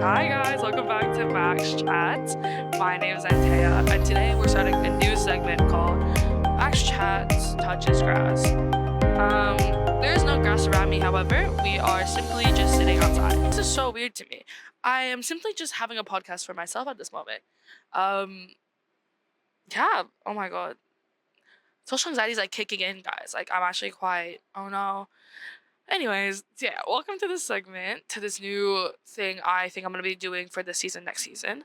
Hi guys, welcome back to MACS Chat. My name is Anthea, and today we're starting a new segment called MACS Chats Touches Grass. There is no grass around me, however, we are simply just sitting outside. This is so weird to me. I am simply just having a podcast for myself at this moment. Um, yeah, oh my god. Social anxiety is like kicking in, guys. Like, I'm actually quite, oh no. Anyways, yeah, welcome to this segment, to this new thing I think I'm going to be doing for this season, next season.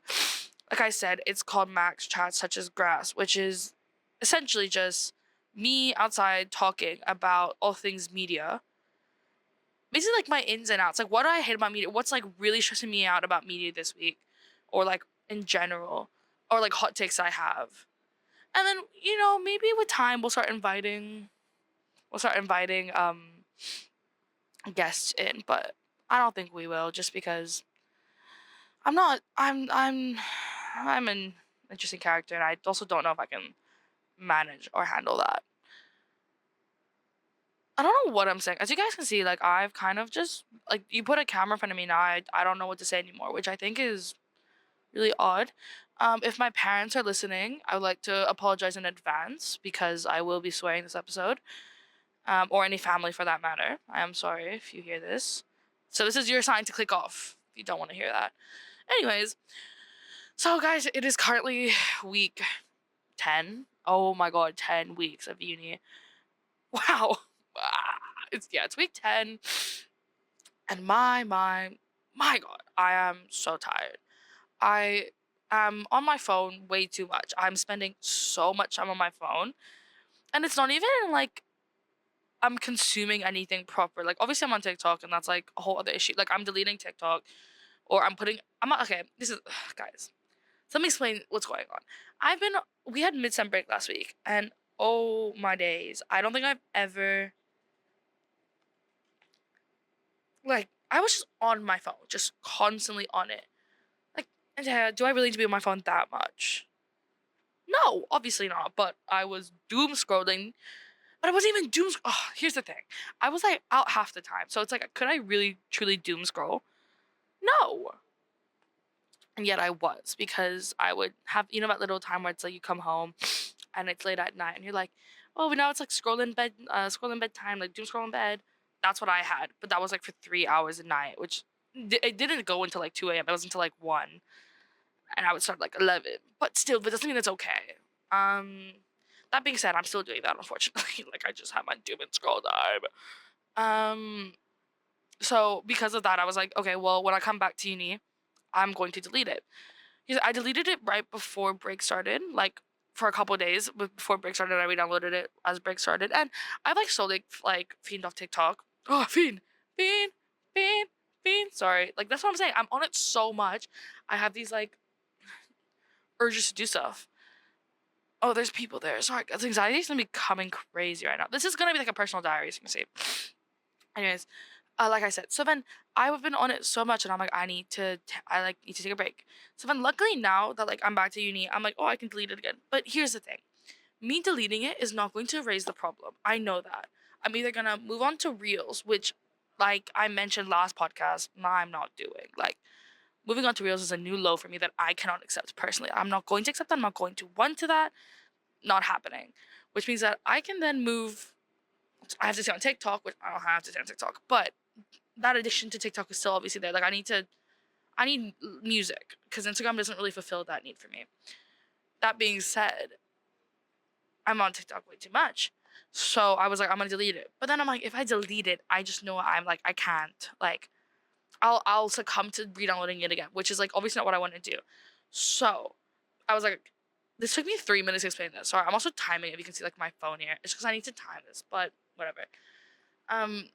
Like I said, it's called MACS Chats Touches Grass, which is essentially just me outside talking about all things media. Basically, like my ins and outs. Like, what do I hate about media? What's like really stressing me out about media this week? Or like in general. Or like hot takes I have. And then, maybe with time we'll start inviting guests in, but I don't think we will, just because I'm not I'm an interesting character, and I also don't know if I can manage or handle that. I don't know what I'm saying. As you guys can see, like, I've kind of just, like, you put a camera in front of me now, I don't know what to say anymore, which I think is really odd. If my parents are listening, I would like to apologize in advance because I will be swearing this episode. Or any family for that matter. I am sorry if you hear this. So this is your sign to click off if you don't want to hear that. Anyways, so guys, it is currently week 10. Oh my god, 10 weeks of uni. Wow. It's week 10, and my god, I am so tired. I am on my phone way too much. I'm spending so much time on my phone, and it's not even like I'm consuming anything proper. Like, obviously I'm on TikTok, and that's like a whole other issue. Like, I'm deleting TikTok, or I'm not, okay, this is guys. So let me explain what's going on. We had midsummer break last week, and oh my days, I don't think I've ever, like, I was just on my phone, just constantly on it. Like, and yeah, do I really need to be on my phone that much? No, obviously not. But I was doom scrolling. But I wasn't even doom. Oh, here's the thing. I was like out half the time, so it's like, could I really truly doom scroll? No. And yet I was, because I would have, that little time where it's like you come home and it's late at night and you're like, oh, but now it's like scrolling bedtime, like doom scroll in bed. That's what I had, but that was like for 3 hours a night, which it didn't go until like 2 a.m. It was until like 1, and I would start like 11. But still, that doesn't mean it's okay. Um, that being said, I'm still doing that, unfortunately. Like, I just have my doom and scroll time. Um, so because of that, I was like, okay, well, when I come back to uni, I'm going to delete it. Because I deleted it right before break started, like for a couple of days before break started. I re-downloaded it as break started, and I've like slowly like fiend off TikTok. Oh, fiend, fiend, fiend. Sorry, like that's what I'm saying. I'm on it so much. I have these like urges to do stuff. Oh, there's people there. Sorry, guys, anxiety is gonna be coming crazy right now. This is gonna be like a personal diary, as you can see. Anyways, like I said, so then I've been on it so much, and I'm like, I like need to take a break. So then, luckily now that like I'm back to uni, I'm like, oh, I can delete it again. But here's the thing, me deleting it is not going to erase the problem. I know that. I'm either gonna move on to Reels, which, like I mentioned last podcast, I'm not doing. Like, moving on to Reels is a new low for me that I cannot accept personally. I'm not going to accept that. I'm not going to want to that. Not happening. Which means that I can then move. I have to stay on TikTok, which I don't have to stay on TikTok, but that addiction to TikTok is still obviously there. Like, I need music, because Instagram doesn't really fulfill that need for me. That being said, I'm on TikTok way too much. So I was like, I'm gonna delete it. But then I'm like, if I delete it, I just know I'm like, I can't. Like, I'll succumb to re-downloading it again, which is like obviously not what I want to do. So I was like, this took me 3 minutes to explain this. Sorry, I'm also timing it. If you can see like my phone here, it's because I need to time this, but whatever. Um,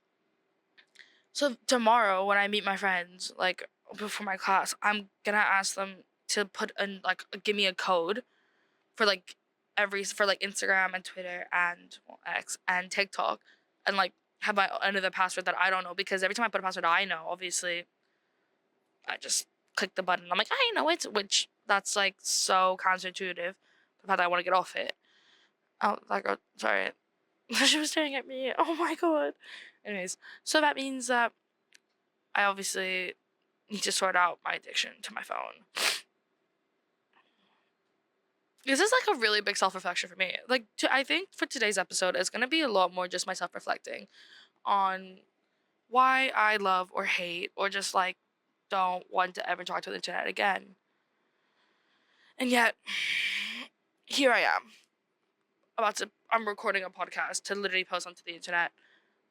so tomorrow when I meet my friends, like before my class, I'm gonna ask them to put in like give me a code for like for like Instagram and Twitter and X and TikTok, and like have my another password that I don't know, because every time I put a password I know, obviously I just click the button. I'm like, I know it, which that's like so counterintuitive. The fact that I want to get off it. Oh, that girl, sorry. She was staring at me. Oh my god. Anyways, so that means that I obviously need to sort out my addiction to my phone. This is like a really big self-reflection for me. Like, I think for today's episode, it's gonna be a lot more just myself reflecting on why I love or hate or just like don't want to ever talk to the internet again. And yet, here I am, I'm recording a podcast to literally post onto the internet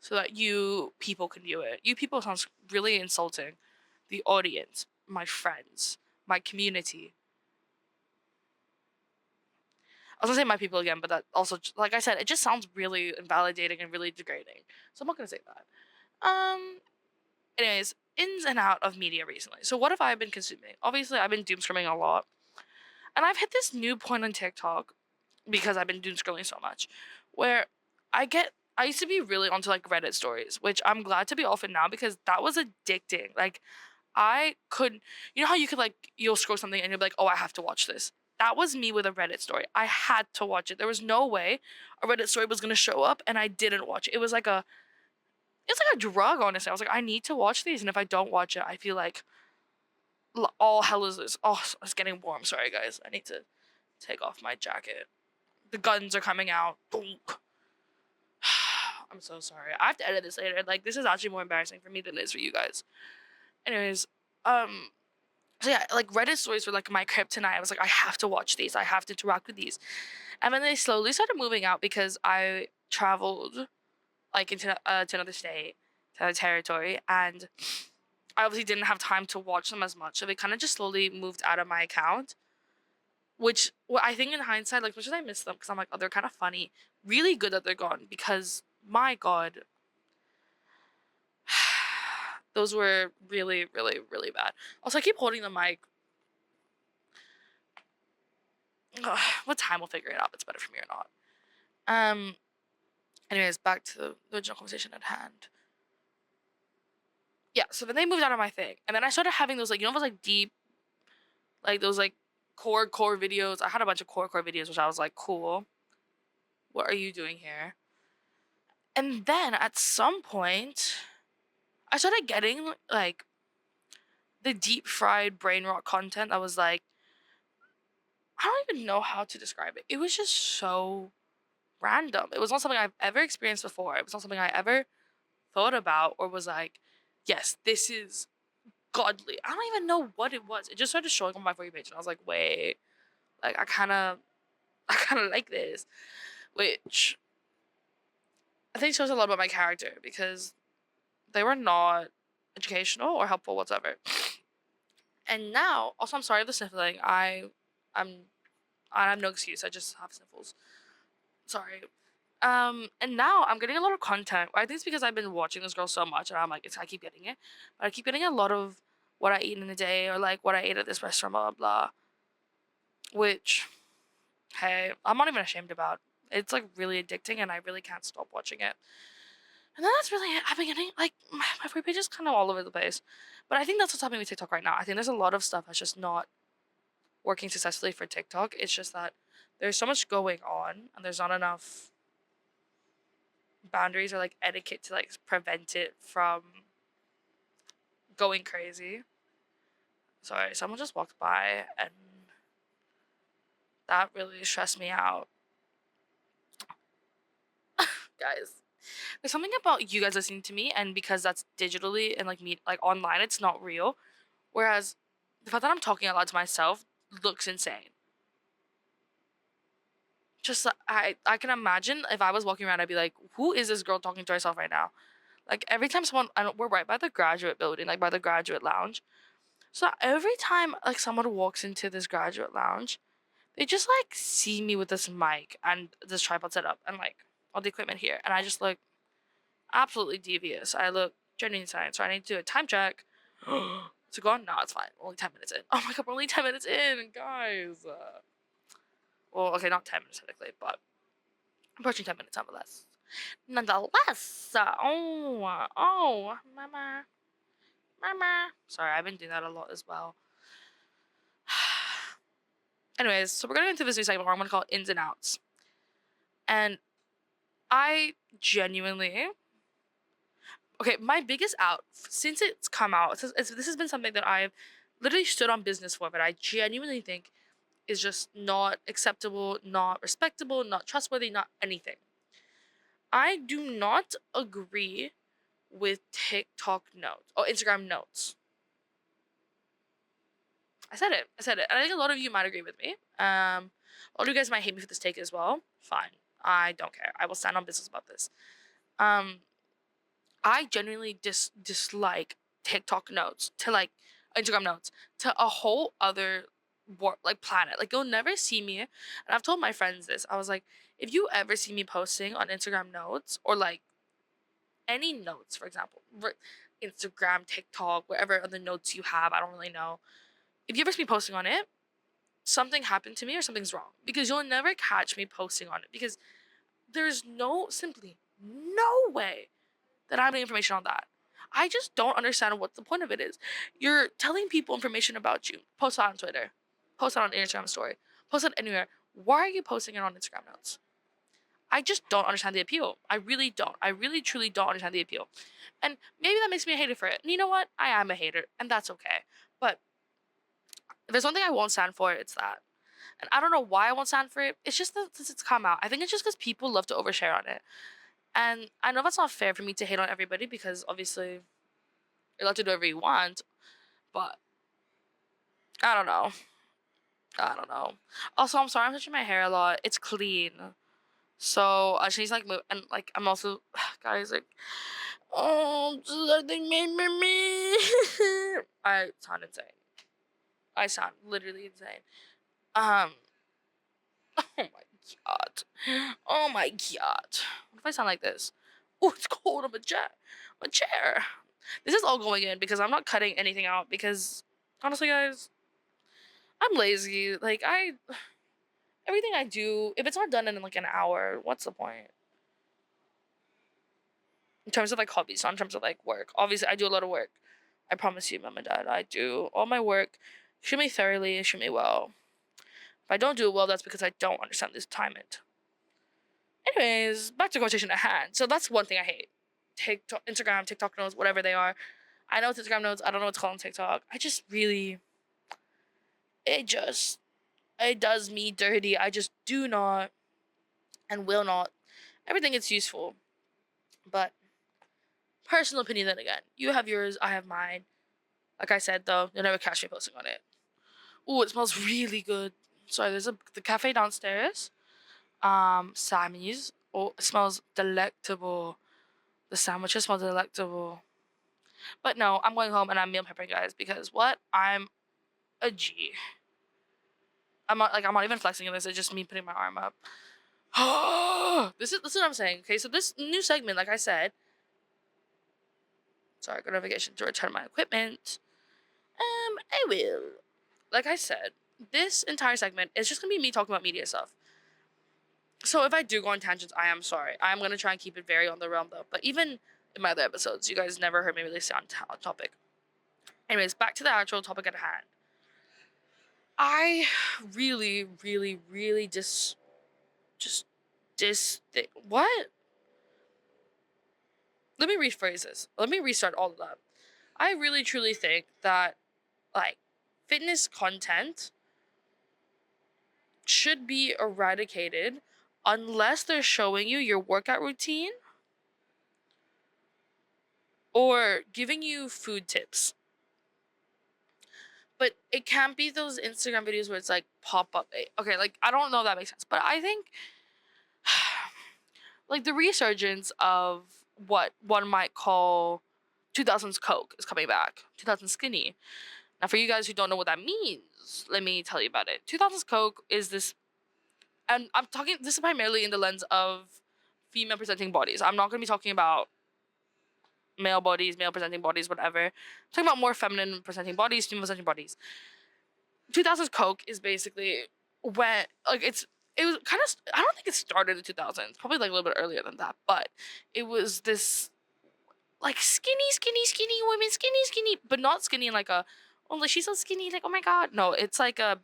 so that you people can view it. You people sounds really insulting. The audience, my friends, my community. I was gonna say my people again, but that also, like I said, it just sounds really invalidating and really degrading. So I'm not gonna say that. Anyways, ins and out of media recently. So what have I been consuming? Obviously, I've been doom scrolling a lot, and I've hit this new point on TikTok because I've been doom scrolling so much, where I used to be really onto like Reddit stories, which I'm glad to be off it now because that was addicting. Like I could, you know how you could like you'll scroll something and you'll be like, oh, I have to watch this. That was me with a Reddit story. I had to watch it. There was no way a Reddit story was gonna show up and I didn't watch it. It's like a drug, honestly. I was like, I need to watch these, and if I don't watch it, I feel like all hell is loose. Oh, it's getting warm. Sorry, guys. I need to take off my jacket. The guns are coming out. I'm so sorry. I have to edit this later. Like, this is actually more embarrassing for me than it is for you guys. Anyways, so yeah, like Reddit stories were like my kryptonite. I was like, I have to watch these. I have to interact with these. And then they slowly started moving out because I traveled like into to another state, to another territory, and I obviously didn't have time to watch them as much. So they kind of just slowly moved out of my account. Which, well, I think in hindsight, like, much as I miss them, because I'm like, oh, they're kind of funny. Really good that they're gone because, my God, those were really, really, really bad. Also, I keep holding the mic. Ugh, what time we'll figure it out if it's better for me or not. Anyways, back to the original conversation at hand. Yeah, so then they moved out of my thing. And then I started having those, like, you know, those, like, deep, like, those, like, core videos. I had a bunch of core videos, which I was like, cool. What are you doing here? And then at some point, I started getting, like, the deep fried brain rot content that was like, I don't even know how to describe it. It was just so random. It was not something I've ever experienced before. It was not something I ever thought about or was like, yes, this is godly. I don't even know what it was. It just started showing on my For You page, and I was like, wait, like I kind of like this, which I think shows a lot about my character because they were not educational or helpful whatsoever. And now, also, I'm sorry for the sniffling. I'm I have no excuse. I just have sniffles. Sorry. And now I'm getting a lot of content. I think it's because I've been watching this girl so much, and I'm like, I keep getting it. But I keep getting a lot of what I eat in a day, or like what I ate at this restaurant, blah blah blah. Which, hey, I'm not even ashamed about. It's like really addicting, and I really can't stop watching it. And then that's really it. I've been getting like my free page is kind of all over the place, but I think that's what's happening with TikTok right now. I think there's a lot of stuff that's just not working successfully for TikTok. It's just that there's so much going on, and there's not enough boundaries or like etiquette to like prevent it from going crazy. Sorry, someone just walked by and that really stressed me out. Guys, there's something about you guys listening to me, and because that's digitally and like me like online, it's not real. Whereas the fact that I'm talking out loud to myself looks insane. Just I can imagine if I was walking around, I'd be like, who is this girl talking to herself right now? Like every time someone, we're right by the graduate building, like by the graduate lounge. So every time like someone walks into this graduate lounge, they just like see me with this mic and this tripod set up and like all the equipment here, and I just look absolutely devious. I look genuinely science, so I need to do a time check. Is it gone? No, it's fine. We're only 10 minutes in. Oh my god, we're only 10 minutes in, guys. Well, okay, not 10 minutes technically, but approaching 10 minutes nonetheless. Nonetheless, mama. Mama. Sorry, I've been doing that a lot as well. Anyways, so we're going to get into this new segment where I'm going to call it Ins and Outs. And I genuinely Okay, my biggest out since it's come out, this has been something that I've literally stood on business for, but I genuinely think is just not acceptable, not respectable, not trustworthy, not anything. I do not agree with TikTok notes or Instagram notes. I said it. I said it. And I think a lot of you might agree with me. A lot of you guys might hate me for this take as well. Fine. I don't care. I will stand on business about this. Um, I genuinely dislike TikTok notes to like Instagram notes to a whole other like planet. Like you'll never see me, and I've told my friends this. I was like, if you ever see me posting on Instagram notes or like any notes, for example, Instagram, TikTok, whatever other notes you have, I don't really know. If you ever see me posting on it, something happened to me or something's wrong because you'll never catch me posting on it because there's simply no way that I'm getting information on that. I just don't understand what the point of it is. You're telling people information about you. Post it on Twitter. Post it on Instagram story. Post it anywhere. Why are you posting it on Instagram notes? I just don't understand the appeal. I really don't. I really truly don't understand the appeal. And maybe that makes me a hater for it. And you know what? I am a hater, and that's okay. But if there's one thing I won't stand for, it's that. And I don't know why I won't stand for it. It's just that since it's come out, I think it's just because people love to overshare on it. And I know that's not fair for me to hate on everybody because obviously you're allowed to do whatever you want, but I don't know. I don't know. Also, I'm sorry I'm touching my hair a lot. It's clean. So I just need to like move and like I'm also guys like oh something made me I sound insane. I sound literally insane. Um oh my god. Oh my god. What if I sound like this? Oh, it's cold on my chair. My chair. This is all going in because I'm not cutting anything out because honestly guys, I'm lazy. Like everything I do, if it's not done in like an hour, what's the point? In terms of like hobbies, not in terms of like work. Obviously I do a lot of work. I promise you, mom and dad, I do all my work extremely thoroughly, extremely well. If I don't do it well, that's because I don't understand this timing. Anyways, back to the conversation at hand. So that's one thing I hate. TikTok, Instagram, TikTok notes, whatever they are. I know it's Instagram notes. I don't know what's called on TikTok. I just really, it just, it does me dirty. I just do not and will not. Everything is useful. But personal opinion then again. You have yours, I have mine. Like I said though, you'll never catch me posting on it. Ooh, it smells really good. Sorry, there's the cafe downstairs. Sammy's. Oh, it smells delectable. The sandwiches smell delectable. But no, I'm going home and I'm meal prepping, guys, because what? I'm a G. I'm not even flexing in this. It's just me putting my arm up. This is what I'm saying. Okay, so this new segment, like I said, sorry, go navigation to return my equipment. I will. Like I said, this entire segment is just gonna be me talking about media stuff. So if I do go on tangents, I am sorry. I'm gonna try and keep it very on the realm though. But even in my other episodes, you guys never heard me really stay on topic. Anyways, back to the actual topic at hand. I really, really, really just this thing. What? Let me rephrase this. Let me restart all of that. I really truly think that like fitness content should be eradicated unless they're showing you your workout routine or giving you food tips. But it can't be those Instagram videos where it's like pop up. Okay, like I don't know if that makes sense, but I think like the resurgence of what one might call 2000s Coke is coming back. 2000s skinny. Now, for you guys who don't know what that means, let me tell you about it. 2000s Coke is this, and I'm talking. This is primarily in the lens of female presenting bodies. I'm not going to be talking about male bodies, male presenting bodies, whatever. I'm talking about more feminine presenting bodies, female presenting bodies. 2000s Coke is basically when like it was kind of I don't think it started in the 2000s, probably like a little bit earlier than that, but it was this like skinny women, skinny, but not skinny in like a oh like she's so skinny like oh my god, no, it's like a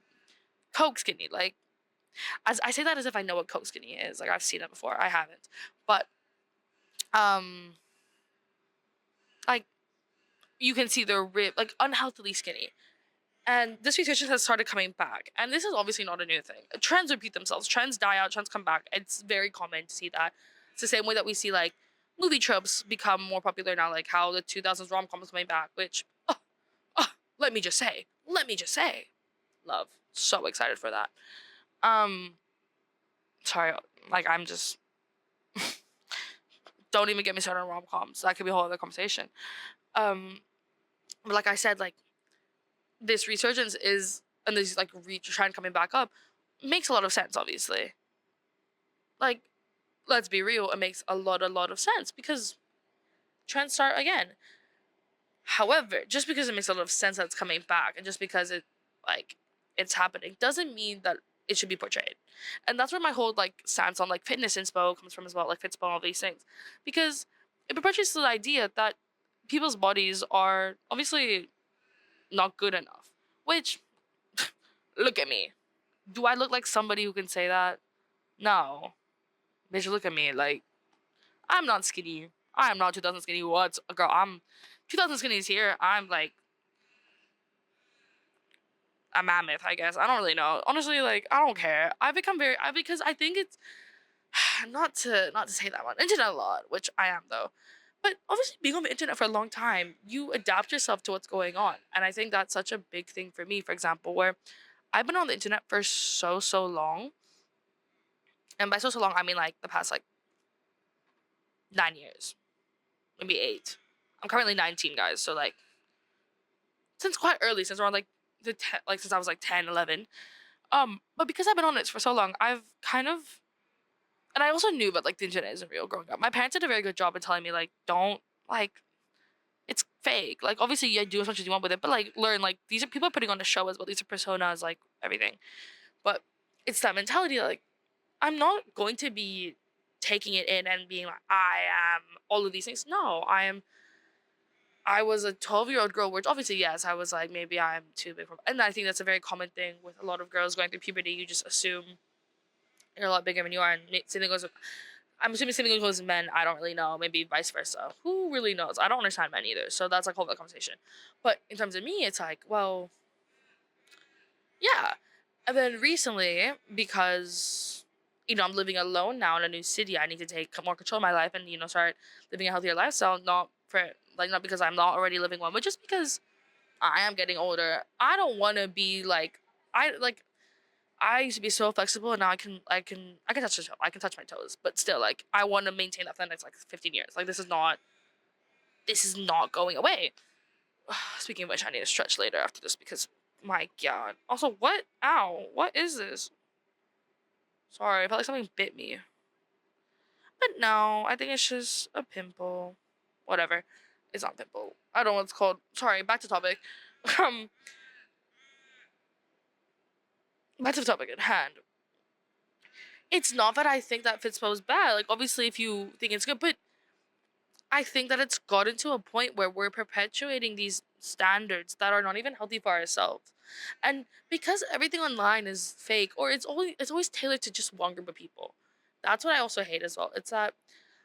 Coke skinny, like as I say that as if I know what Coke skinny is, like I've seen it before, I haven't, but um Like, you can see their rib, like, unhealthily skinny. And this research has started coming back. And this is obviously not a new thing. Trends repeat themselves. Trends die out, trends come back. It's very common to see that. It's the same way that we see, like, movie tropes become more popular now, like how the 2000s rom-com is coming back, which, let me just say, love. So excited for that. Um, sorry, like, I'm just, don't even get me started on rom-coms. That could be a whole other conversation. Um, but like I said, like, this resurgence is, and this like trend coming back up, makes a lot of sense, obviously. Like, let's be real, it makes a lot of sense because trends start again. However, just because it makes a lot of sense that it's coming back, and just because like it's happening, doesn't mean that it should be portrayed. And that's where my whole like stance on like fitness inspo comes from as well, like fitspo and all these things, because it perpetuates the idea that people's bodies are obviously not good enough. Which, look at me. Do I look like somebody who can say that? No. Bitch, look at me. Like, I'm not skinny. I am not 2000 skinny. What? Girl, I'm 2000 skinny is here. I'm like a mammoth, I guess. I don't really know. Honestly, like, I don't care. Because I think it's, not to say that I'm on the internet a lot, which I am though. But obviously being on the internet for a long time, you adapt yourself to what's going on. And I think that's such a big thing for me, for example, where I've been on the internet for so long. And by so long, I mean like the past like 9 years, maybe 8. I'm currently 19, guys. So like, since quite early, since around like since I was like 10, 11. But because I've been on it for so long, I've kind of, and I also knew that like the internet isn't real growing up. My parents did a very good job in telling me like, don't like, it's fake. Like, obviously, you do as much as you want with it, but like, learn like these are people putting on a show as well. These are personas, like everything. But it's that mentality, like, I'm not going to be taking it in and being like, I am all of these things. No, I was a 12-year-old girl, which obviously, yes, I was like, maybe I'm too big for, and I think that's a very common thing with a lot of girls going through puberty. You just assume you're a lot bigger than you are, and same thing goes with, I'm assuming same thing goes with men. I don't really know. Maybe vice versa. Who really knows? I don't understand men either. So that's like a whole other conversation. But in terms of me, it's like, well, yeah. And then recently, because I'm living alone now in a new city, I need to take more control of my life and start living a healthier lifestyle. Not because I'm not already living one, but just because I am getting older. I don't want to be like, I used to be so flexible, and now I can touch my toes, but still, like, I want to maintain that for the next like 15 years. Like, this is not going away. Speaking of which, I need to stretch later after this because my god. Also, what? Ow! What is this? Sorry, I felt like something bit me. But no, I think it's just a pimple. Whatever. It's not a pimple. I don't know what it's called. Sorry. Back to topic. Um, back to the topic at hand. It's not that I think that Fitspo is bad. Like, obviously, if you think it's good, but I think that it's gotten to a point where we're perpetuating these standards that are not even healthy for ourselves. And because everything online is fake, or it's always tailored to just one group of people. That's what I also hate as well. It's that,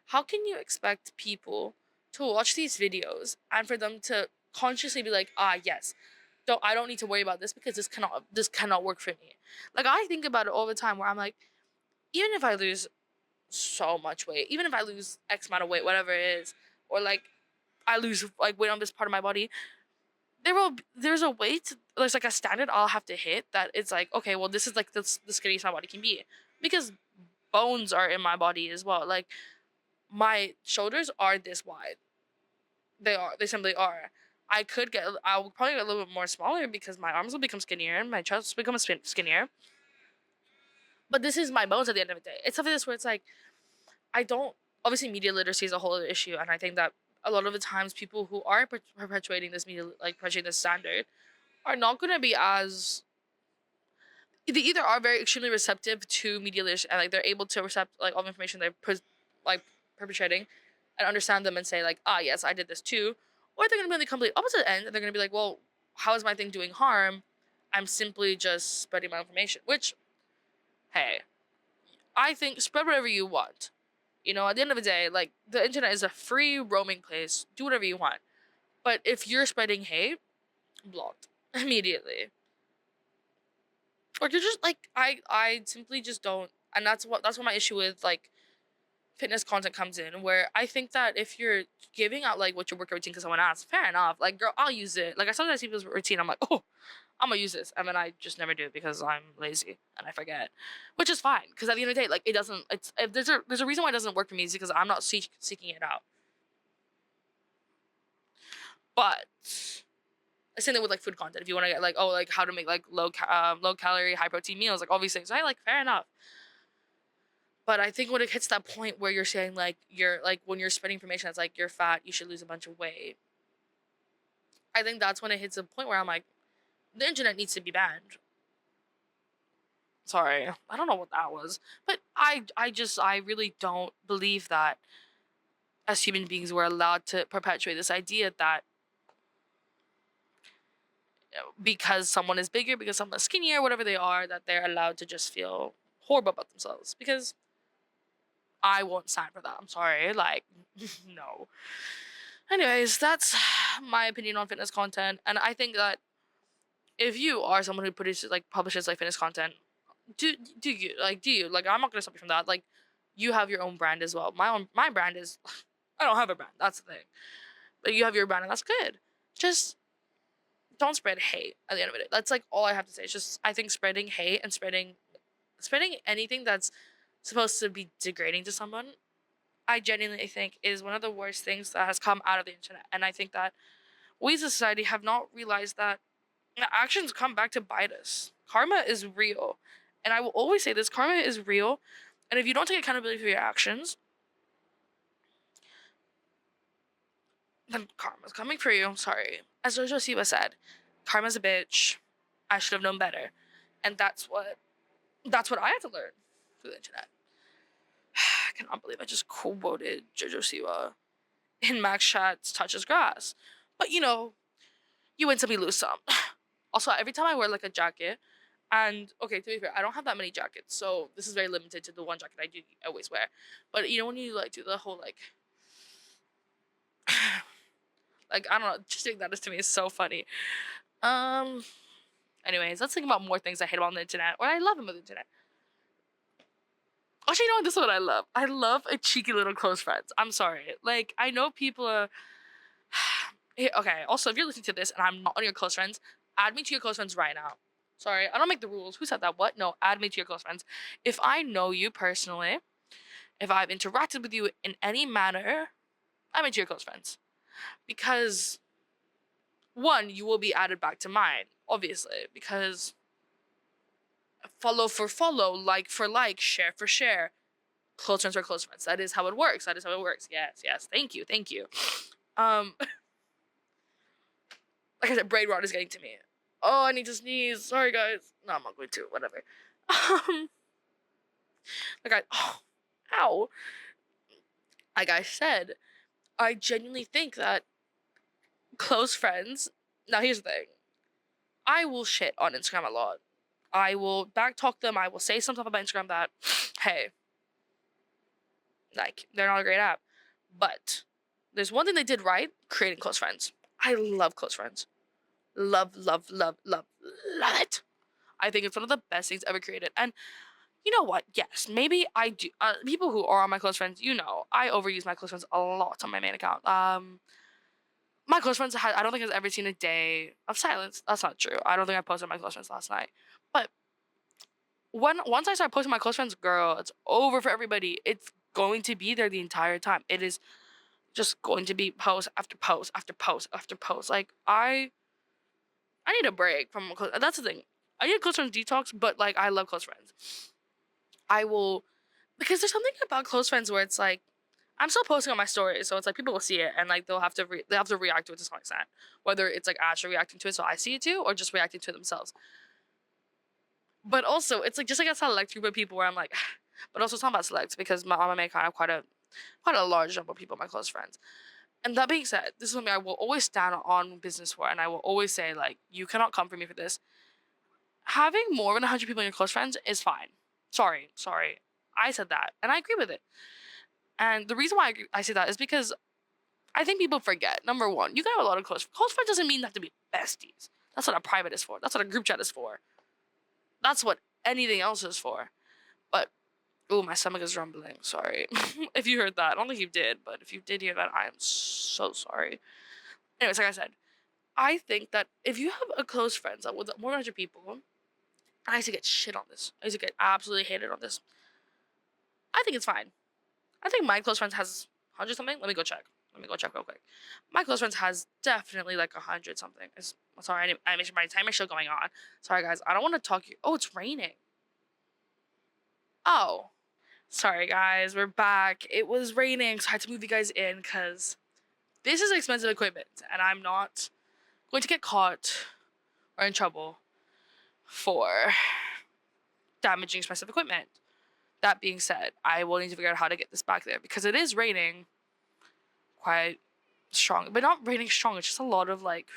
how can you expect people to watch these videos and for them to consciously be like, yes, I don't need to worry about this because this cannot work for me. Like, I think about it all the time where I'm like, even if I lose so much weight, even if I lose X amount of weight, whatever it is, or like I lose like weight on this part of my body, there's a weight, there's like a standard I'll have to hit that it's like, okay, well, this is like the skinniest my body can be, because bones are in my body as well. Like, my shoulders are this wide. They simply are. I'll probably get a little bit more smaller because my arms will become skinnier and my chest will become skinnier. But this is my bones at the end of the day. It's something this where it's like, I don't, obviously media literacy is a whole other issue, and I think that a lot of the times people who are perpetuating this media, like perpetuating this standard, are not going to be as, they either are very extremely receptive to media literacy and like they're able to accept like all the information they're like perpetrating and understand them and say like, yes, I did this too, or they're going to be on the complete opposite end and they're going to be like, well, how is my thing doing harm? I'm simply just spreading my information, which, hey, I think spread whatever you want. At the end of the day, like, the internet is a free roaming place. Do whatever you want. But if you're spreading hate, blocked immediately. Or you're just like, I simply just don't, and that's what my issue with like fitness content comes in, where I think that if you're giving out like what your workout routine because someone asks, fair enough. Like, girl, I'll use it. Like, I sometimes see people's routine, I'm like, oh, I'm gonna use this, and then I just never do because I'm lazy and I forget, which is fine. Because at the end of the day, like, it doesn't. It's if there's a reason why it doesn't work for me is because I'm not seeking it out. But same thing with like food content. If you want to get like, oh, like how to make like low calorie, high protein meals, like all these things, right? Like, fair enough. But I think when it hits that point where you're saying like you're like when you're spreading information that's like you're fat, you should lose a bunch of weight. I think that's when it hits a point where I'm like, the internet needs to be banned. Sorry, I don't know what that was, but I really don't believe that as human beings we're allowed to perpetuate this idea that because someone is bigger, because someone is skinnier, whatever they are, that they're allowed to just feel horrible about themselves. Because I won't stand for that. I'm sorry. Like, no. Anyways, that's my opinion on fitness content. And I think that if you are someone who publishes like fitness content, do you like I'm not gonna stop you from that. Like, you have your own brand as well. My brand is I don't have a brand. That's the thing. But you have your brand and that's good. Just don't spread hate at the end of it. That's like all I have to say. It's just I think spreading hate and spreading anything that's supposed to be degrading to someone, I genuinely think is one of the worst things that has come out of the internet. And I think that we as a society have not realized that actions come back to bite us. Karma is real. And I will always say this, karma is real. And if you don't take accountability for your actions, then karma's coming for you. Sorry. As Jojo Siwa said, karma's a bitch. I should have known better. And that's what I had to learn through the internet. I cannot believe I just quoted Jojo Siwa in Max Chat's Touches Grass. But you win some, you lose some. Also, every time I wear like a jacket, and okay, to be fair, I don't have that many jackets, so this is very limited to the one jacket I do always wear. But when you like do the whole like like I don't know, just doing that to me is so funny. Anyways, let's think about more things I hate about the internet, or I love about the internet. Actually, this is what I love. I love a cheeky little close friends. I'm sorry. Like, I know people are... Okay, also, if you're listening to this and I'm not on your close friends, add me to your close friends right now. Sorry, I don't make the rules. Who said that? What? No, add me to your close friends. If I know you personally, if I've interacted with you in any manner, I'm into your close friends. Because, one, you will be added back to mine, obviously, because... follow for follow, like for like, share for share. Close friends are close friends. That is how it works. Yes. Thank you. Like I said, brain rot is getting to me. Oh, I need to sneeze. Sorry, guys. No, I'm not going to. Whatever. Ow. Like I said, I genuinely think that close friends. Now, here's the thing. I will shit on Instagram a lot. I will backtalk them. I will say some stuff about Instagram that, hey, like, they're not a great app. But there's one thing they did right, creating close friends. I love close friends. Love it. I think it's one of the best things ever created. And you know what? Yes, maybe I do. People who are on my close friends, I overuse my close friends a lot on my main account. My close friends, I don't think I've ever seen a day of silence. That's not true. I don't think I posted my close friends last night. But once I start posting my close friends, girl, it's over for everybody. It's going to be there the entire time. It is just going to be post after post after post after post. Like, I need a break from that's the thing. I need a close friends detox, but like I love close friends. I will, because there's something about close friends where it's like I'm still posting on my stories, so it's like people will see it and like they'll have to react to it to some extent, whether it's like actually reacting to it so I see it too, or just reacting to it themselves. But also, it's like just like a select group of people where I'm like, but also it's not about select because on my main account I have quite a large number of people, my close friends. And that being said, this is something I will always stand on business for, and I will always say, like, you cannot come for me for this. Having more than 100 people in your close friends is fine. Sorry. I said that, and I agree with it. And the reason why I say that is because I think people forget. Number one, you can have a lot of close friends doesn't mean that to be besties. That's what a private is for. That's what a group chat is for. That's what anything else is for. But oh, my stomach is rumbling. Sorry if you heard that. I don't think you did, but if you did hear that, I am so sorry. Anyways, like I said, I think that if you have a close friends with more than 100 people, I used to get shit on this. I used to get absolutely hated on this. I think it's fine. I think my close friends has 100 something. Let me go check. Let me go check real quick. My close friends has definitely like 100 something. Sorry, I made sure my timer's still going on. Sorry, guys. I don't want to talk. Oh, it's raining. Oh, sorry, guys. We're back. It was raining, so I had to move you guys in because this is expensive equipment, and I'm not going to get caught or in trouble for damaging expensive equipment. That being said, I will need to figure out how to get this back there because it is raining quite strong, but not raining strong. It's just a lot of like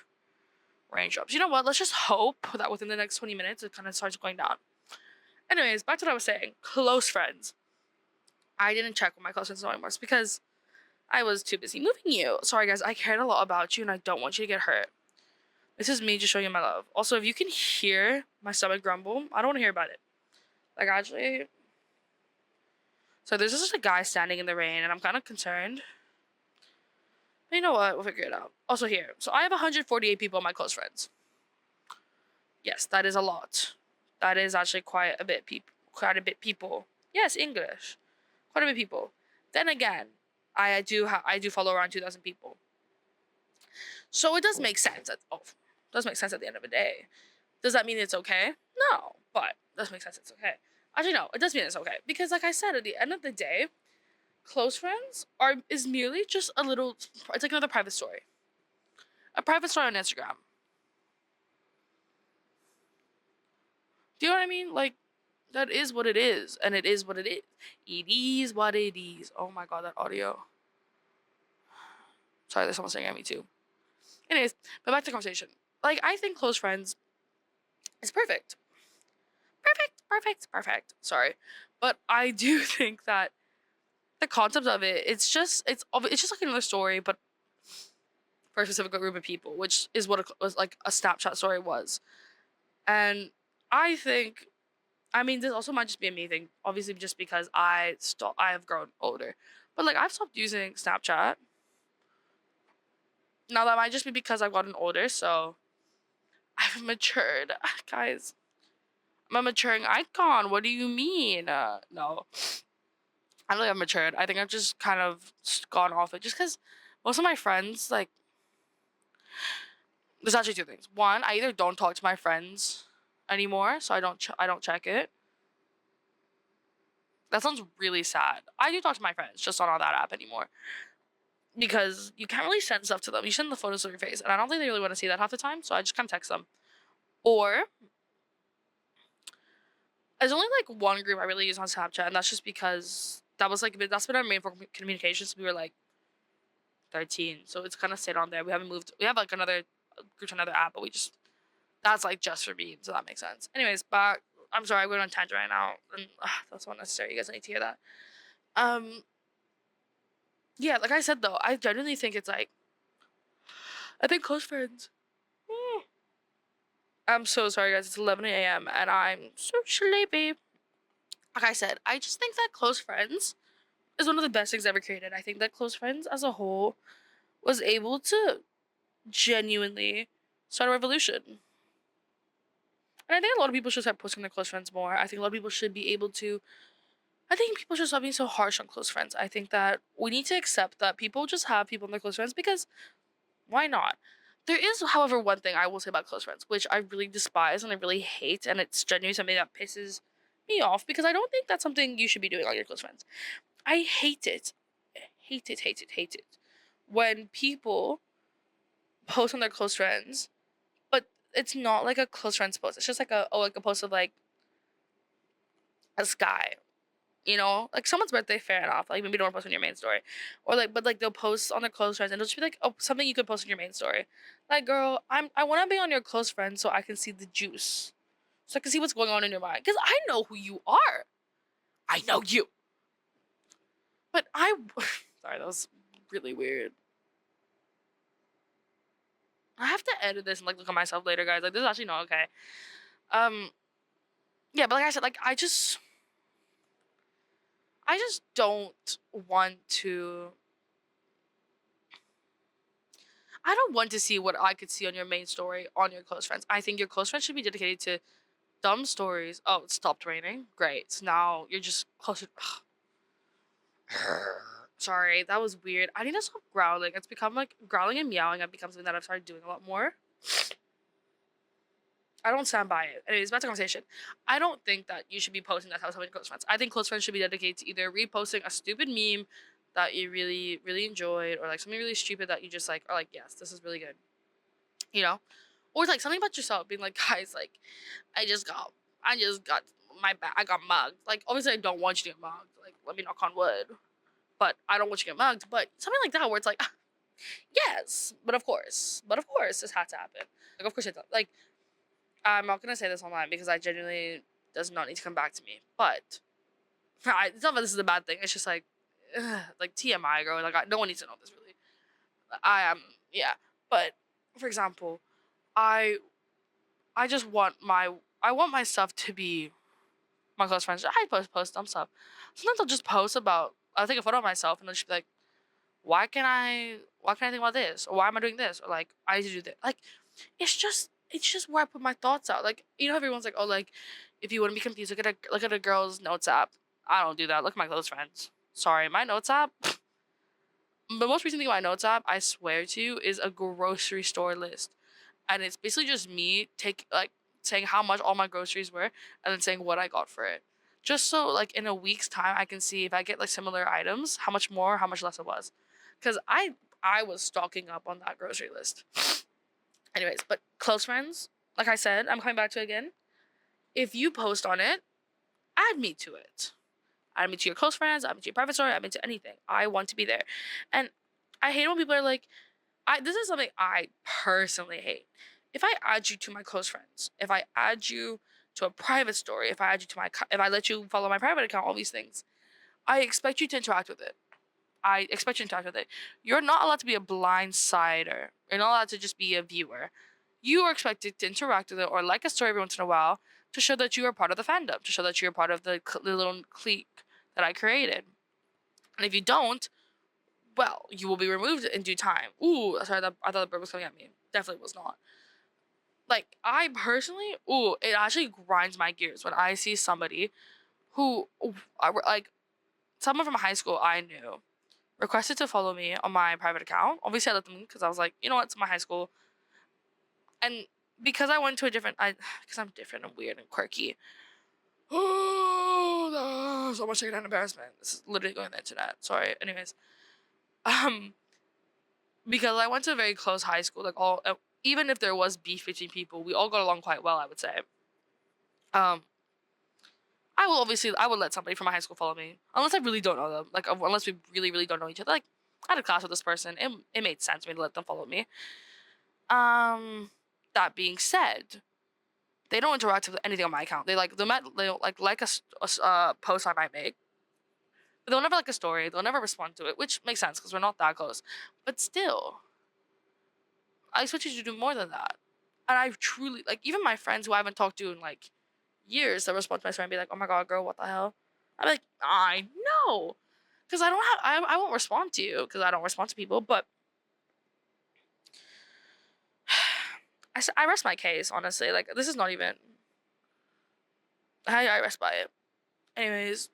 raindrops. You know what? Let's just hope that within the next 20 minutes it kind of starts going down. Anyways, back to what I was saying. Close friends. I didn't check with my close friends anymore because I was too busy moving you. Sorry, guys. I cared a lot about you and I don't want you to get hurt. This is me just showing you my love. Also, if you can hear my stomach grumble, I don't want to hear about it. Like, actually. So there's just a guy standing in the rain and I'm kind of concerned. But you know what? We'll figure it out. Also here. So I have 148 people in my close friends. Yes, that is a lot. That is actually quite a bit people. Yes, English. Quite a bit people. Then again, I do follow around 2,000 people. So it does make sense. Does make sense at the end of the day. Does that mean it's okay? No, but it does make sense it's okay. Actually, no, it does mean it's okay. Because like I said, at the end of the day, close friends is merely just a little, it's like another private story. A private story on Instagram. Do you know what I mean? Like, that is what it is. And it is what it is. It is what it is. Oh my god, that audio. Sorry, there's someone staring at me too. Anyways, but back to the conversation. Like, I think close friends is perfect. Perfect. Sorry. But I do think that the concept of it, it's just like another story, but for a specific group of people, which is what it was like a Snapchat story was. And I think, I mean, this also might just be a me thing, obviously, just because I have grown older, but like I've stopped using Snapchat. Now that might just be because I've gotten older, so I've matured, guys. I'm a maturing icon. What do you mean? No, I don't think I've matured. I think I've just kind of gone off it, just because most of my friends like. There's actually two things. One, I either don't talk to my friends anymore, so I don't check it. That sounds really sad. I do talk to my friends, just not on that app anymore. Because you can't really send stuff to them. You send the photos of your face, and I don't think they really want to see that half the time, so I just kind of text them. Or, there's only like one group I really use on Snapchat, and that's just because that's been our main form of communication since we were like 13. So it's kind of stayed on there. We haven't moved. We have like another group to another app, but that's like just for me, so that makes sense. Anyways, back. I'm sorry, I'm going on a tangent right now, and that's not necessary. You guys need to hear that. Yeah, like I said though, I genuinely think it's like, I think close friends. I'm so sorry, guys. It's 11 a.m. and I'm so sleepy. Like I said, I just think that close friends is one of the best things ever created. I think that close friends as a whole was able to genuinely start a revolution. And I think a lot of people should start posting their close friends more. I think a lot of people should be able to. I think people should stop being so harsh on close friends. I think that we need to accept that people just have people in their close friends because why not? There is, however, one thing I will say about close friends, which I really despise and I really hate, and it's genuinely something that pisses me off because I don't think that's something you should be doing on your close friends. I hate it. Hate it. When people post on their close friends, but it's not like a close friends post. It's just like a post of like a sky. You know, like someone's birthday, fair enough. Like maybe don't post on your main story, or like, but like they'll post on their close friends, and it'll just be like, oh, something you could post on your main story. Like, girl, I want to be on your close friends so I can see the juice, so I can see what's going on in your mind, because I know who you are. I know you. But sorry, that was really weird. I have to edit this and like look at myself later, guys. Like this is actually not okay. Um, yeah, but like I said, like I just don't want to. I don't want to see what I could see on your main story on your close friends. I think your close friends should be dedicated to dumb stories. Oh, it stopped raining. Great. So now you're just closer. Sorry, that was weird. I need to stop growling. It's become like growling and meowing have become something that I've started doing a lot more. I don't stand by it. Anyways, back to conversation. I don't think that you should be posting that how to close friends. I think close friends should be dedicated to either reposting a stupid meme that you really, really enjoyed, or like something really stupid that you just like are like, yes, this is really good. You know? Or like something about yourself, being like, guys, like, I just got I got mugged. Like, obviously I don't want you to get mugged. Like, let me knock on wood. But I don't want you to get mugged. But something like that where it's like, yes, but of course this had to happen. Like, of course it does. Like, I'm not gonna say this online because I genuinely does not need to come back to me. But it's not that this is a bad thing. It's just like TMI, girl. Like no one needs to know this really. I am, yeah. But for example, I I just want my stuff to be my close friends. I post dumb stuff. Sometimes I'll just post about. I'll take a photo of myself and I'll just be like, why can I think about this, or why am I doing this, or like I need to do this. Like it's just where I put my thoughts out. Like everyone's like, oh, like if you want to be confused, look at a girl's notes app. I don't do that. Look at my close friends. Sorry, my notes app. The most recent thing on my notes app, I swear to you, is a grocery store list, and it's basically just me saying how much all my groceries were, and then saying what I got for it. Just so like in a week's time, I can see if I get like similar items, how much more, how much less it was, because I was stocking up on that grocery list. Anyways, but close friends, like I said, I'm coming back to it again. If you post on it, add me to it. Add me to your close friends, add me to your private story, add me to anything. I want to be there. And I hate when people are like, this is something I personally hate. If I add you to my close friends, if I add you to a private story, if I let you follow my private account, all these things, I expect you to interact with it. I expect you to interact with it. You're not allowed to be a blind sider. You're not allowed to just be a viewer. You are expected to interact with it or like a story every once in a while to show that you are part of the fandom, to show that you're part of the little clique that I created. And if you don't, well, you will be removed in due time. Ooh, sorry, I thought the bird was coming at me. Definitely was not. Like, I personally, it actually grinds my gears when I see somebody who, like, someone from high school I knew requested to follow me on my private account. Obviously, I let them because I was like, you know what, it's my high school. And because I went to because I'm different and weird and quirky. Oh, so much secondhand embarrassment. This is literally going on the internet. Sorry. Anyways, um, because I went to a very close high school, like even if there was beef between people, we all got along quite well, I would say. Um, I would let somebody from my high school follow me unless I really don't know them, like unless we really really don't know each other. Like I had a class with this person, it made sense to me to let them follow me. That being said, they don't interact with anything on my account. They don't like a post I might make. But they'll never like a story. They'll never respond to it, which makes sense because we're not that close. But still, I expect you to do more than that. And I truly like even my friends who I haven't talked to in like years that respond to my story and be like, "Oh my god, girl, what the hell?" I'm like, "I know," because I won't respond to you because I don't respond to people. But I rest my case honestly. Like this is not even. I rest by it. Anyways,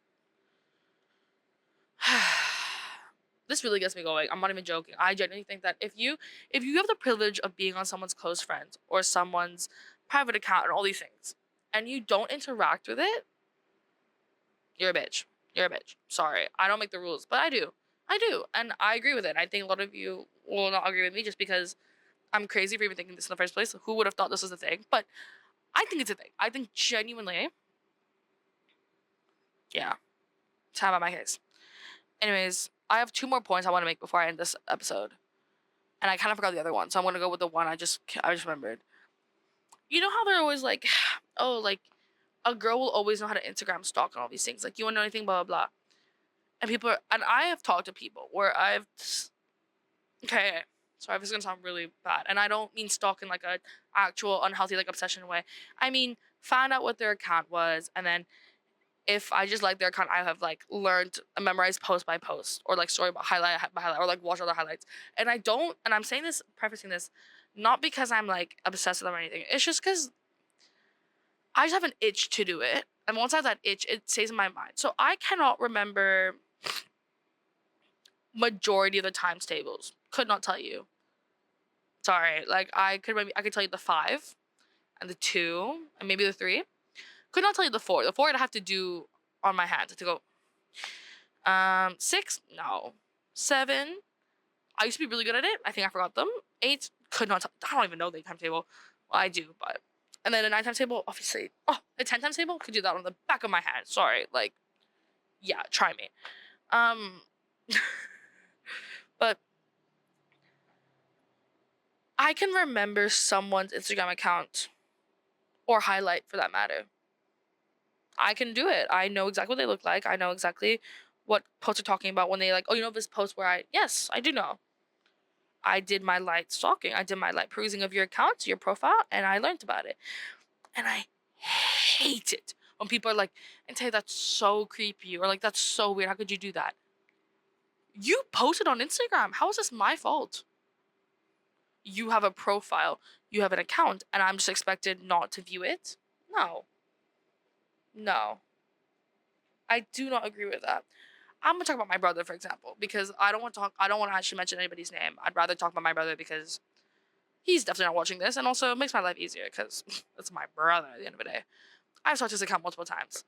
this really gets me going. I'm not even joking. I genuinely think that if you have the privilege of being on someone's close friends or someone's private account and all these things, and you don't interact with it, you're a bitch. You're a bitch. Sorry. I don't make the rules, but I do. I do. And I agree with it. I think a lot of you will not agree with me just because I'm crazy for even thinking this in the first place. Who would have thought this was a thing? But I think it's a thing. I think genuinely, yeah, time about my case. Anyways, I have two more points I want to make before I end this episode. And I kind of forgot the other one, so I'm going to go with the one I just remembered. You know how they're always like, oh, like, a girl will always know how to Instagram stalk and all these things. Like, you want to know anything, blah, blah, blah. And and I have talked to people where okay, sorry, this is gonna sound really bad, and I don't mean stalk in like a actual unhealthy like obsession way. I mean found out what their account was, and then if I just like their account, I have like learned and memorized post by post, or like story by highlight, or like watch all the highlights. And I don't, and I'm saying this, prefacing this, not because I'm like obsessed with them or anything. It's just because I just have an itch to do it, and once I have that itch, it stays in my mind. So I cannot remember majority of the times tables. Could not tell you. Sorry, like I could tell you the 5 and the 2 and maybe the 3. Could not tell you the 4. The 4 I'd have to do on my hand to go. 6, no. 7, I used to be really good at it. I think I forgot them. 8, could not. I don't even know the timetable. Well, I do, but. And then a 9 times table, obviously. Oh, a 10 times table, could do that on the back of my hand. Sorry, like, yeah, try me. But I can remember someone's Instagram account or highlight for that matter. I can do it. I know exactly what they look like. I know exactly what posts are talking about when they like, oh, you know this post where yes, I do know. I did my light stalking. I did my light perusing of your account, your profile, and I learned about it. And I hate it when people are like, and say that's so creepy, or like that's so weird. How could you do that? You posted on Instagram. How is this my fault? You have a profile, you have an account, and I'm just expected not to view it? No. No. I do not agree with that. I'm gonna talk about my brother, for example, because I don't want to actually mention anybody's name. I'd rather talk about my brother because he's definitely not watching this, and also it makes my life easier because it's my brother at the end of the day. I've talked to his account multiple times.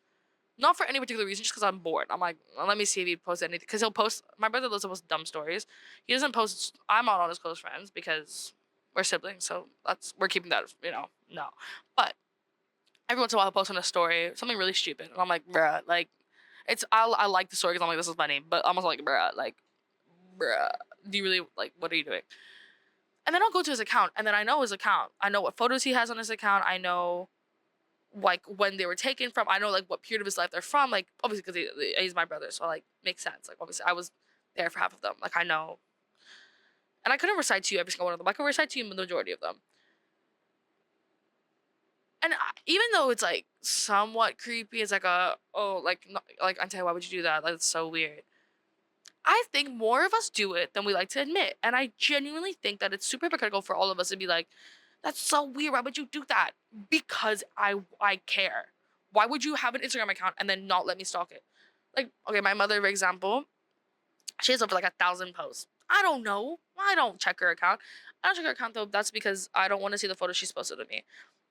Not for any particular reason, just because I'm bored. I'm like, well, let me see if he posts anything. Because he'll post, my brother loves to post dumb stories. He doesn't post, I'm not on his close friends because we're siblings, so we're keeping that, no. But every once in a while he'll post on a story, something really stupid. And I'm like, bruh, like, I like the story because I'm like, this is funny. But I'm also like, bruh, do you really, like, what are you doing? And then I'll go to his account, and then I know his account. I know what photos he has on his account. I know, like, when they were taken from. I know, like, what period of his life they're from. Like, obviously, because he's my brother, so, like, makes sense. Like, obviously, I was there for half of them. Like, I know. And I couldn't recite to you every single one of them. I could recite to you the majority of them. And even though it's, like, somewhat creepy, it's like like, Anthea, why would you do that? Like, it's so weird. I think more of us do it than we like to admit. And I genuinely think that it's super hypocritical for all of us to be like, that's so weird. Why would you do that? Because I care. Why would you have an Instagram account and then not let me stalk it? Like, okay, my mother, for example, she has over like 1,000 posts. I don't know. I don't check her account. I don't check her account though. That's because I don't want to see the photos she's posted of me.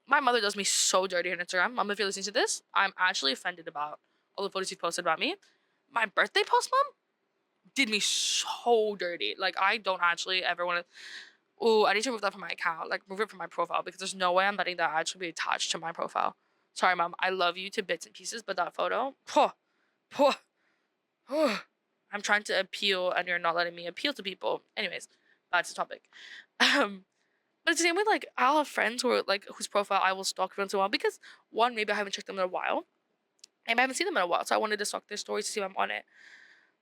My mother does me so dirty on Instagram. Mom, if you're listening to this, I'm actually offended about all the photos you posted about me. My birthday post, Mom, did me so dirty. Like, I don't actually ever want to. Oh, I need to remove that from my account. Like, remove it from my profile because there's no way I'm letting that actually be attached to my profile. Sorry, Mom. I love you to bits and pieces, but that photo, I'm trying to appeal, and you're not letting me appeal to people. Anyways, that's the topic. But it's the same way. Like, I'll have friends who are like whose profile I will stalk once in a while because one, maybe I haven't checked them in a while, and I haven't seen them in a while, so I wanted to stalk their stories to see if I'm on it.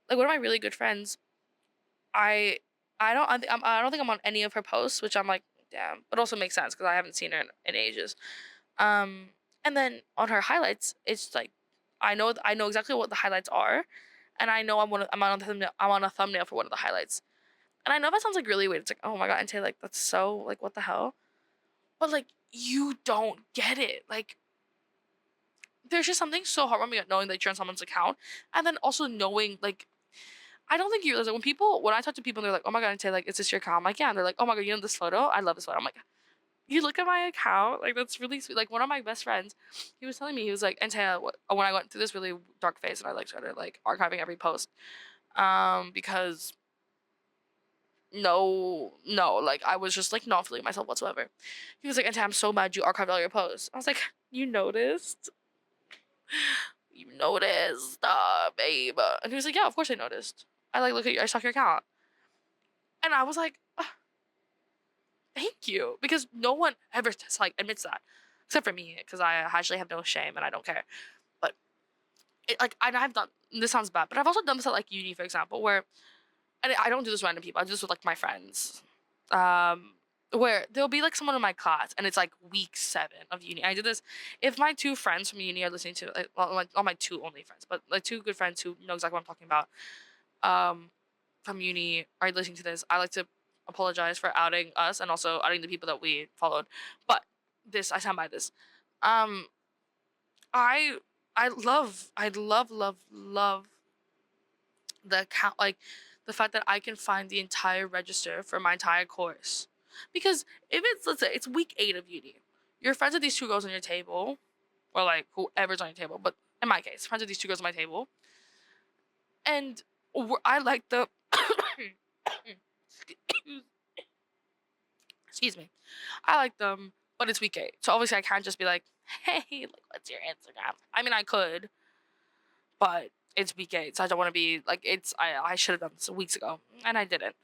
Like, one of my really good friends, I I don't think I'm on any of her posts, which I'm like, damn, but also makes sense because I haven't seen her in ages. Um, and then on her highlights, it's like I know exactly what the highlights are, and I know I'm on a thumbnail for one of the highlights, and I know that sounds like really weird. It's like, oh my god, and say like that's so like what the hell, but like you don't get it. Like, there's just something so heartwarming at knowing that you're on someone's account, and then also knowing like I don't think you realize that when I talk to people and they're like, oh my god, and say like, is this your account? I'm like, yeah. And they're like, oh my god, you know this photo? I love this photo. I'm like, you look at my account? Like, that's really sweet. Like, one of my best friends, he was telling me, he was like, Anthea, when I went through this really dark phase and I like started like archiving every post, because no, like I was just like not feeling myself whatsoever. He was like, Anthea, I'm so mad you archived all your posts. I was like, you noticed? You noticed, babe. And he was like, yeah, of course I noticed. I saw your account. And I was like, thank you. Because no one ever just like admits that. Except for me, because I actually have no shame and I don't care. But like, and I've done this sounds bad, but I've also done this at like uni, for example, where and I don't do this with random people. I do this with like my friends. Where there'll be like someone in my class, and it's like week 7 of uni. I did this if my 2 friends from uni are listening to like, well, not my 2 only friends, but like 2 good friends who know exactly what I'm talking about. Um, from uni are listening to this. I like to apologize for outing us and also outing the people that we followed. But this, I stand by this. Um, I I love the account, like the fact that I can find the entire register for my entire course. Because if it's, let's say it's week 8 of uni, you're friends with these 2 girls on your table, or like whoever's on your table, but in my case, friends with these 2 girls on my table, and I like the excuse me, I like them, but it's week 8, so obviously I can't just be like, hey, like what's your Instagram? I mean, I could, but it's week 8, so I don't want to be like, I should have done this weeks ago, and I didn't.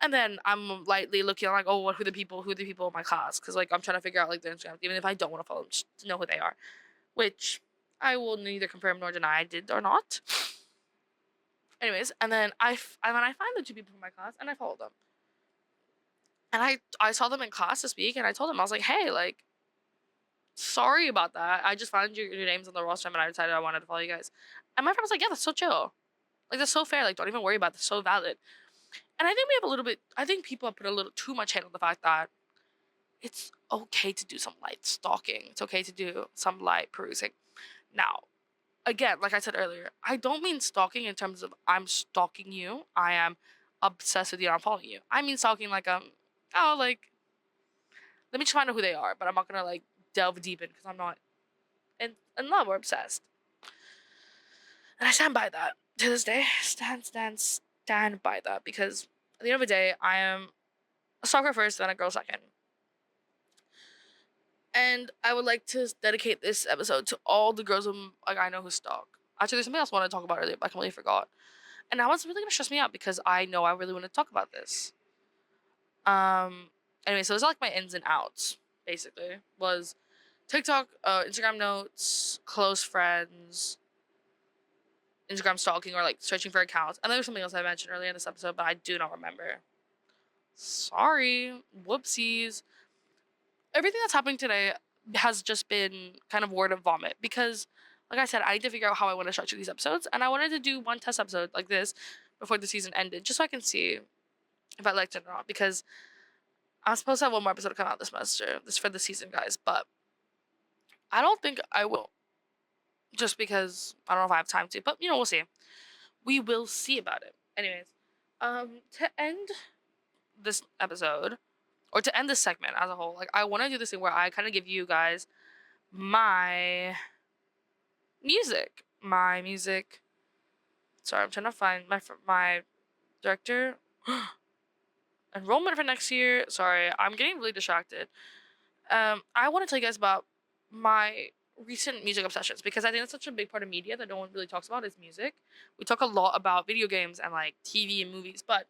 And then I'm lightly looking like, oh, who are the people in my class? Because like I'm trying to figure out like their Instagram, even if I don't want to follow them, just to know who they are, which I will neither confirm nor deny I did or not. Anyways, and then I find the 2 people from my class and I follow them. And I saw them in class this week and I told them, I was like, hey, like, sorry about that. I just found your names on the roster and I decided I wanted to follow you guys. And my friend was like, yeah, that's so chill. Like, that's so fair. Like, don't even worry about it. It's so valid. And I think we have a little bit, I think people have put a little too much hate on the fact that it's okay to do some light stalking. It's okay to do some light perusing. Now, again, like I said earlier, I don't mean stalking in terms of I'm stalking you. I am obsessed with you. I'm following you. I mean stalking like oh, like, let me just find out who they are, but I'm not gonna like delve deep in because I'm not in love or obsessed. And I stand by that to this day. Stand by that, because at the end of the day, I am a stalker first, then a girl second. And I would like to dedicate this episode to all the girls who like I know who stalk. Actually, there's something else I wanted to talk about earlier, but I completely forgot. And now it's really gonna stress me out because I know I really want to talk about this. Um. Anyway, so those are like my ins and outs. Basically, was TikTok, Instagram notes, close friends, Instagram stalking, or like searching for accounts. And there was something else I mentioned earlier in this episode, but I do not remember. Sorry, whoopsies. Everything that's happening today has just been kind of word of vomit because, like I said, I need to figure out how I want to structure these episodes, and I wanted to do one test episode like this before the season ended, just so I can see if I liked it or not. Because I'm supposed to have one more episode come out this semester, this for the season, guys, but I don't think I will, just because I don't know if I have time to. But we'll see. We will see about it. Anyways, to end this episode, or to end this segment as a whole, like I want to do this thing where I kind of give you guys my music. Sorry, I'm trying to find my director enrollment for next year. Sorry, I'm getting really distracted. I want to tell you guys about my recent music obsessions because I think that's such a big part of media that no one really talks about is music. We talk a lot about video games and like TV and movies, but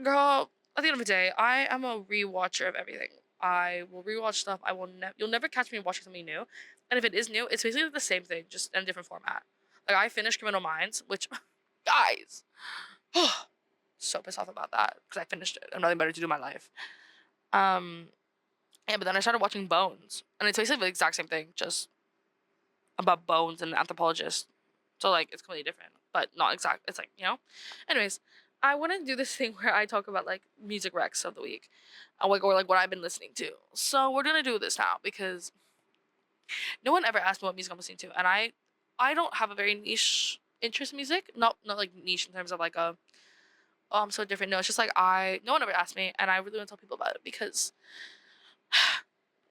girl, at the end of the day, I am a rewatcher of everything. I will rewatch stuff. You'll never catch me watching something new. And if it is new, it's basically the same thing, just in a different format. Like I finished Criminal Minds, which, guys, so pissed off about that because I finished it. I have nothing better to do in my life. Um, yeah, but then I started watching Bones, and it's basically the exact same thing, just about bones and an anthropologist. So like it's completely different, but not exact. It's like Anyways, I want to do this thing where I talk about like music recs of the week, or like what I've been listening to. So we're gonna do this now because no one ever asked me what music I'm listening to, and I don't have a very niche interest in music. Not like niche in terms of like a I'm so different. No, it's just like no one ever asked me, and I really want to tell people about it because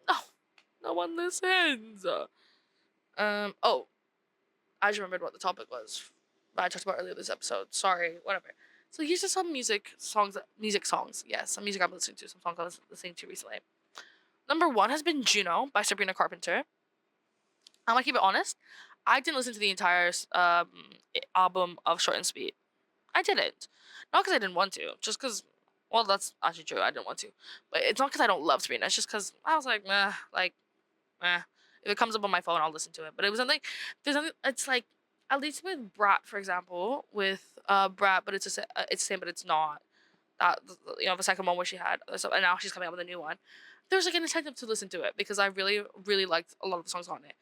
no, no one listens. Oh, I just remembered what the topic was that I talked about earlier this episode. Sorry, whatever. So here's just some music songs. Yes, some music I'm listening to, some songs I was listening to recently. Number 1 has been Juno by Sabrina Carpenter. I'm gonna keep it honest. I didn't listen to the entire album of Short and Sweet. I didn't. Not because I didn't want to, just because, well, that's actually true. I didn't want to. But it's not because I don't love Sabrina. It's just because I was like, meh, like, meh. If it comes up on my phone, I'll listen to it. But it was something, it's like, at least with Brat, for example, with Brat, but it's the same, but it's not. That, the second one where she had, so, and now she's coming up with a new one. There's like an incentive to listen to it because I really, really liked a lot of the songs on it.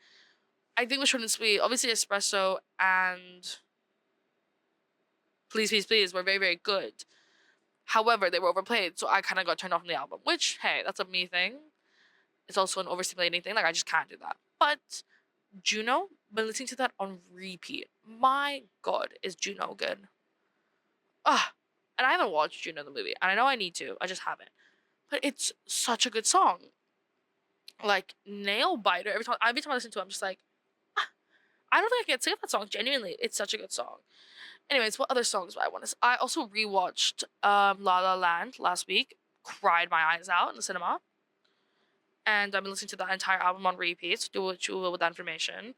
I think with Short and Sweet, obviously Espresso and Please, Please, Please were very, very good. However, they were overplayed, so I kind of got turned off from the album, which, hey, that's a me thing. It's also an overstimulating thing. Like, I just can't do that. But Juno, been listening to that on repeat. My God, is Juno good? Ah, and I haven't watched Juno the movie, and I know I need to. I just haven't. But it's such a good song. Like, nail biter. Every time I listen to it, I'm just like, ah, I don't think I can sing that song. Genuinely, it's such a good song. Anyways, what other songs do I want to? I also rewatched La La Land last week. Cried my eyes out in the cinema. And I've been listening to the entire album on repeat. Do what you will with that information.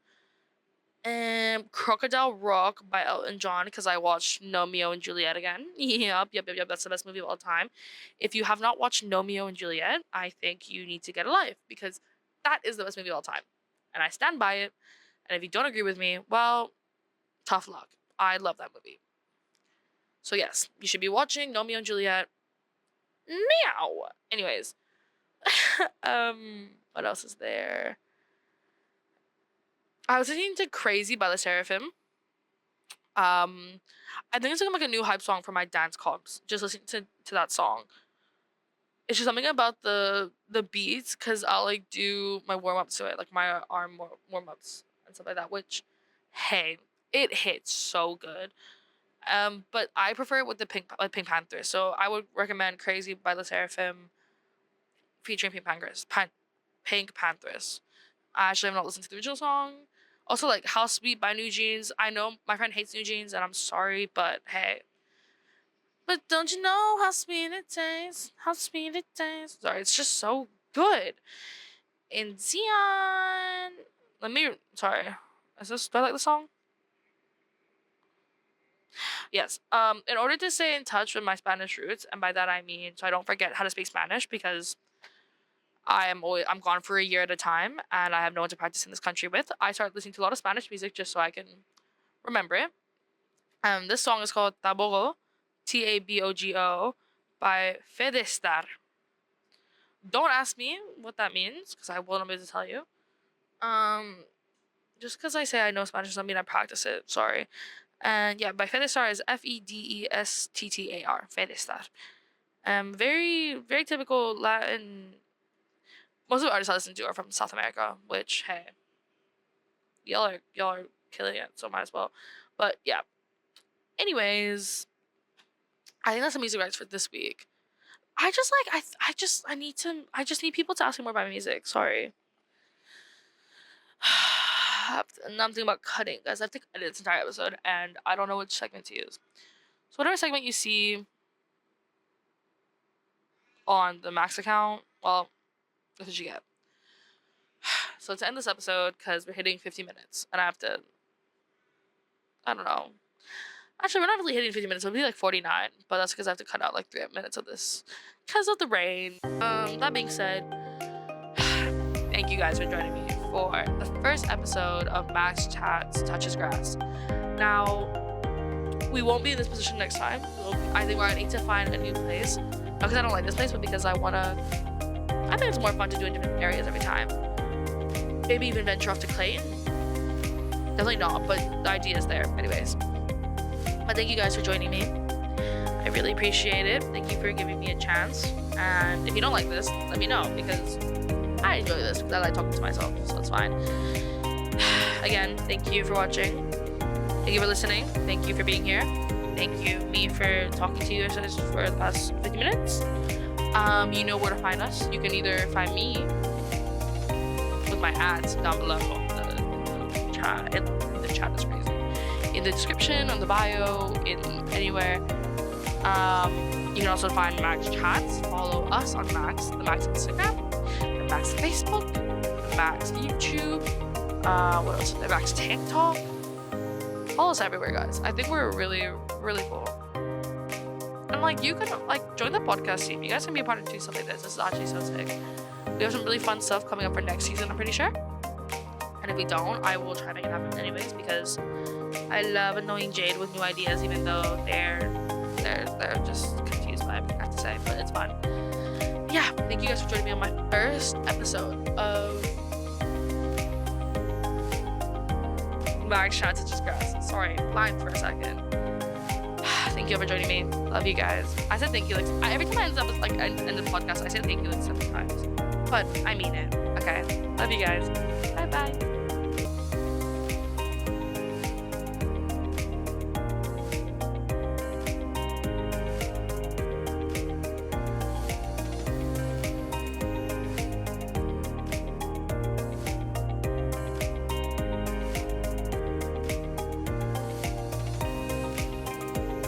Crocodile Rock by Elton John, because I watched Romeo and Juliet again. Yep. That's the best movie of all time. If you have not watched Romeo and Juliet, I think you need to get a life, because that is the best movie of all time. And I stand by it. And if you don't agree with me, well, tough luck. I love that movie. So yes, you should be watching Romeo and Juliet now. Anyways. What else is there? I was listening to Crazy by the Seraphim. I think it's like a new hype song for my dance comps. Just listening to that song. It's just something about the beats, because I'll like do my warm-ups to it, like my arm warm-ups and stuff like that, which, hey, it hits so good. But I prefer it with the Pink Panthers. So I would recommend Crazy by the Seraphim featuring Pink Panthers. I actually have not listened to the original song. Also, like, How Sweet by New Jeans. I know my friend hates New Jeans, and I'm sorry, but hey. But don't you know how sweet it tastes? How sweet it tastes. Sorry, it's just so good. And Zion. Sorry. Do I like the song? Yes. In order to stay in touch with my Spanish roots, and by that I mean so I don't forget how to speak Spanish, because I'm gone for a year at a time, and I have no one to practice in this country with. I started listening to a lot of Spanish music just so I can remember it. This song is called Tabogo, Tabogo, by Fedestar. Don't ask me what that means, because I will not be able to tell you. Just because I say I know Spanish doesn't mean I practice it. Sorry. And yeah, by Fedestar is Fedestar. Fedestar. Very, very typical Latin. Most of the artists I listen to are from South America, which, hey, y'all are killing it, so might as well. But yeah. Anyways, I think that's the music rights for this week. I just need people to ask me more about music. Sorry. And I'm thinking about cutting, guys. I have to edit this entire episode, and I don't know which segment to use. So whatever segment you see on the MACS account, well, that's what you get. So to end this episode, because we're hitting 50 minutes, and I don't know. Actually, we're not really hitting 50 minutes. It'll be like 49, but that's because I have to cut out like 3 minutes of this because of the rain. That being said, thank you guys for joining me for the first episode of MACS Chats Touches Grass. Now, we won't be in this position next time. I think we're going to need to find a new place. Not because I don't like this place, but because I think it's more fun to do in different areas every time. Maybe even venture off to Clayton. Definitely not, but the idea is there. Anyways. But thank you guys for joining me. I really appreciate it. Thank you for giving me a chance. And if you don't like this, let me know, because I enjoy this, because I like talking to myself, so it's fine. Again, thank you for watching. Thank you for listening. Thank you for being here. Thank you, me, for talking to you guys for the past 50 minutes. You know where to find us. You can either find me with my ads down below. The chat is crazy. In the description, on the bio, in anywhere. You can also find MACS Chats. Follow us on MACS, the MACS Instagram, the MACS Facebook, the MACS YouTube. What else? The MACS TikTok. Follow us everywhere, guys. I think we're really, really cool. And like, you can like join the podcast team. You guys can be a part of doing stuff like this. This is actually so sick. We have some really fun stuff coming up for next season, I'm pretty sure. And if we don't, I will try to make it happen anyways, because I love annoying Jade with new ideas, even though they're just confused by everything I have to say, but it's fun. Yeah, thank you guys for joining me on my first episode of MACS Shout to Just Grass. Sorry, blind for a second. Thank you for joining me. Love you guys. I said thank you like every time I end up with like end the podcast, I say thank you like 7 times, but I mean it. Okay, love you guys. Bye.